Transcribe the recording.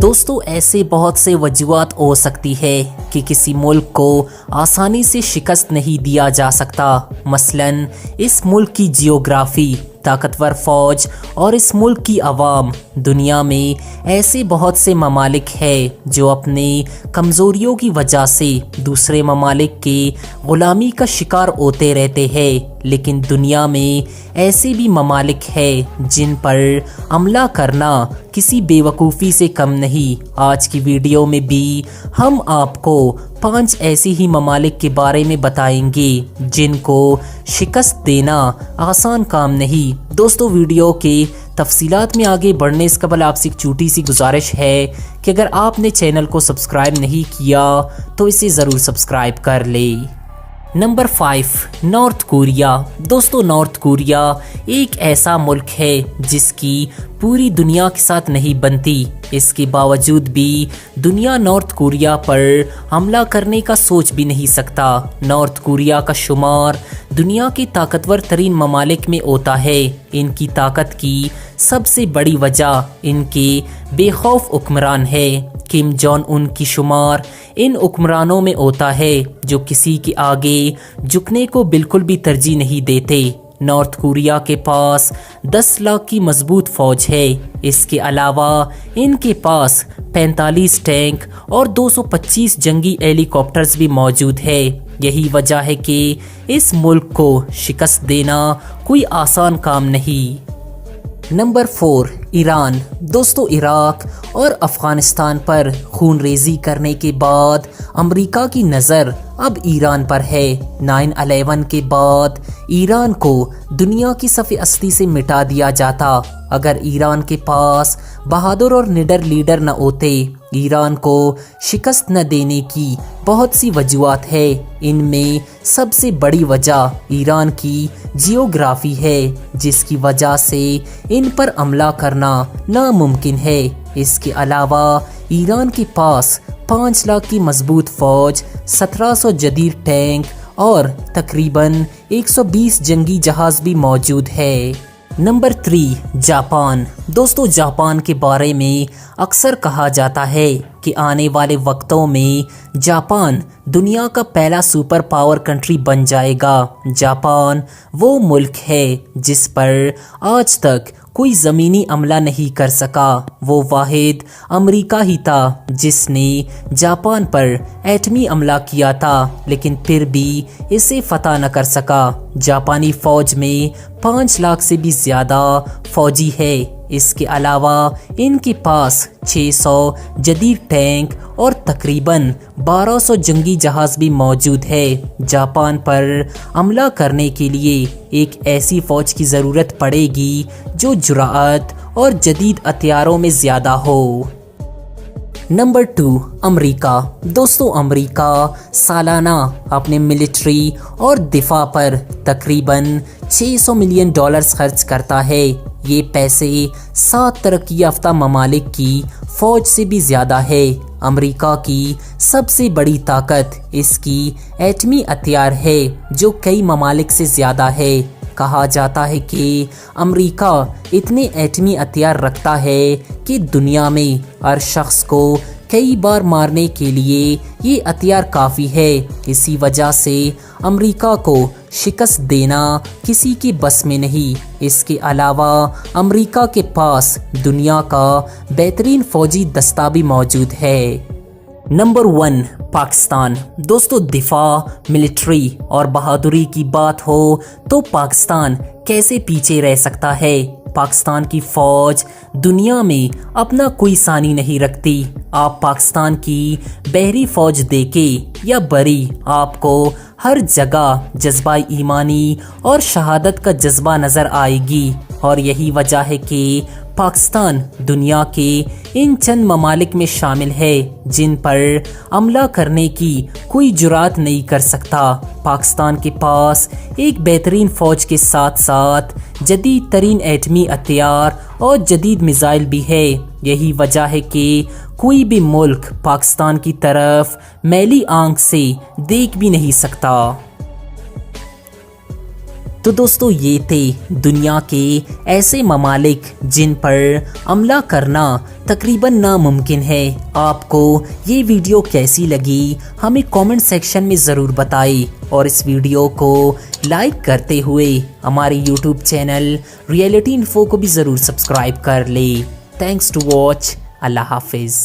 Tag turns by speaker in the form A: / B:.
A: دوستو ایسے بہت سے وجوہات ہو سکتی ہے کہ کسی ملک کو آسانی سے شکست نہیں دیا جا سکتا۔ مثلاً اس ملک کی جیوگرافی، طاقتور فوج اور اس ملک کی عوام۔ دنیا میں ایسے بہت سے ممالک ہیں جو اپنی کمزوریوں کی وجہ سے دوسرے ممالک کی غلامی کا شکار ہوتے رہتے ہیں، لیکن دنیا میں ایسے بھی ممالک ہیں جن پر حملہ کرنا کسی بے وقوفی سے کم نہیں۔ آج کی ویڈیو میں بھی ہم آپ کو 5 ایسی ہی ممالک کے بارے میں بتائیں گے جن کو شکست دینا آسان کام نہیں۔ دوستو ویڈیو کے تفصیلات میں آگے بڑھنے سے قبل آپ سے ایک چھوٹی سی گزارش ہے کہ اگر آپ نے چینل کو سبسکرائب نہیں کیا تو اسے ضرور سبسکرائب کر لیں۔ Number 5، north Korea. دوستو نارتھ کوریا ایک ایسا ملک ہے جس کی پوری دنیا کے ساتھ نہیں بنتی، اس کے باوجود بھی دنیا نارتھ کوریا پر حملہ کرنے کا سوچ بھی نہیں سکتا۔ نارتھ کوریا کا شمار دنیا کے طاقتور ترین ممالک میں ہوتا ہے۔ ان کی طاقت کی سب سے بڑی وجہ ان کے بے خوف حکمران ہے۔ کم جونگ ان کی شمار ان حکمرانوں میں ہوتا ہے جو کسی کے آگے جھکنے کو بالکل بھی ترجیح نہیں دیتے۔ نارتھ کوریا کے پاس 10 لاکھ کی مضبوط فوج ہے۔ اس کے علاوہ ان کے پاس 45 ٹینک اور 225 جنگی ہیلی کاپٹرز بھی موجود ہے۔ یہی وجہ ہے کہ اس ملک کو شکست دینا کوئی آسان کام نہیں۔ نمبر 4، ایران۔ دوستو عراق اور افغانستان پر خون ریزی کرنے کے بعد امریکہ کی نظر اب ایران پر ہے۔ 9/11 کے بعد ایران کو دنیا کی صف اصلی سے مٹا دیا جاتا اگر ایران کے پاس بہادر اور نڈر لیڈر نہ ہوتے۔ ایران کو شکست نہ دینے کی بہت سی وجوہات ہے۔ ان میں سب سے بڑی وجہ ایران کی جیوگرافی ہے، جس کی وجہ سے ان پر حملہ کرنا ناممکن ہے۔ اس کے علاوہ ایران کے پاس 5 لاکھ کی مضبوط فوج، 1700 جدید ٹینک اور تقریباً 120 جنگی جہاز بھی موجود ہے۔ Number 3، Japan. دوستو جاپان کے بارے میں اکثر کہا جاتا ہے کہ آنے والے وقتوں میں جاپان دنیا کا پہلا سپر پاور کنٹری بن جائے گا۔ جاپان وہ ملک ہے جس پر آج تک کوئی زمینی حملہ نہیں کر سکا۔ وہ واحد امریکہ ہی تھا جس نے جاپان پر ایٹمی حملہ کیا تھا، لیکن پھر بھی اسے فتح نہ کر سکا۔ جاپانی فوج میں 5 لاکھ سے بھی زیادہ فوجی ہے۔ اس کے علاوہ ان کے پاس 600 جدید ٹینک اور تقریباً 1200 جنگی جہاز بھی موجود ہے۔ جاپان پر حملہ کرنے کے لیے ایک ایسی فوج کی ضرورت پڑے گی جو جرأت اور جدید ہتھیاروں میں زیادہ ہو۔ نمبر 2، امریکہ۔ دوستو امریکہ سالانہ اپنے ملٹری اور دفاع پر تقریباً $600 ملین خرچ کرتا ہے۔ یہ پیسے 7 ترقی یافتہ ممالک کی فوج سے بھی زیادہ ہے۔ امریکہ کی سب سے بڑی طاقت اس کی ایٹمی ہتھیار ہے جو کئی ممالک سے زیادہ ہے۔ کہا جاتا ہے کہ امریکہ اتنے ایٹمی ہتھیار رکھتا ہے کہ دنیا میں ہر شخص کو کئی بار مارنے کے لیے یہ ہتھیار کافی ہے۔ اسی وجہ سے امریکہ کو شکست دینا کسی کے بس میں نہیں۔ اس کے علاوہ امریکہ کے پاس دنیا کا بہترین فوجی دستہ بھی موجود ہے۔ نمبر 1، پاکستان۔ دوستو دفاع، ملٹری اور بہادری کی بات ہو تو پاکستان کیسے پیچھے رہ سکتا ہے؟ پاکستان کی فوج دنیا میں اپنا کوئی ثانی نہیں رکھتی۔ آپ پاکستان کی بحری فوج دیکھیں یا بری، آپ کو ہر جگہ جذبہ ایمانی اور شہادت کا جذبہ نظر آئے گی، اور یہی وجہ ہے کہ پاکستان دنیا کے ان چند ممالک میں شامل ہے جن پر حملہ کرنے کی کوئی جرات نہیں کر سکتا۔ پاکستان کے پاس ایک بہترین فوج کے ساتھ ساتھ جدید ترین ایٹمی ہتھیار اور جدید میزائل بھی ہے۔ یہی وجہ ہے کہ کوئی بھی ملک پاکستان کی طرف میلی آنکھ سے دیکھ بھی نہیں سکتا۔ تو دوستو یہ تھے دنیا کے ایسے ممالک جن پر حملہ کرنا تقریباً ناممکن ہے۔ آپ کو یہ ویڈیو کیسی لگی ہمیں کامنٹ سیکشن میں ضرور بتائیں، اور اس ویڈیو کو لائک کرتے ہوئے ہمارے یوٹیوب چینل ریئلٹی انفو کو بھی ضرور سبسکرائب کر لیں۔ Thanks to watch. اللہ حافظ۔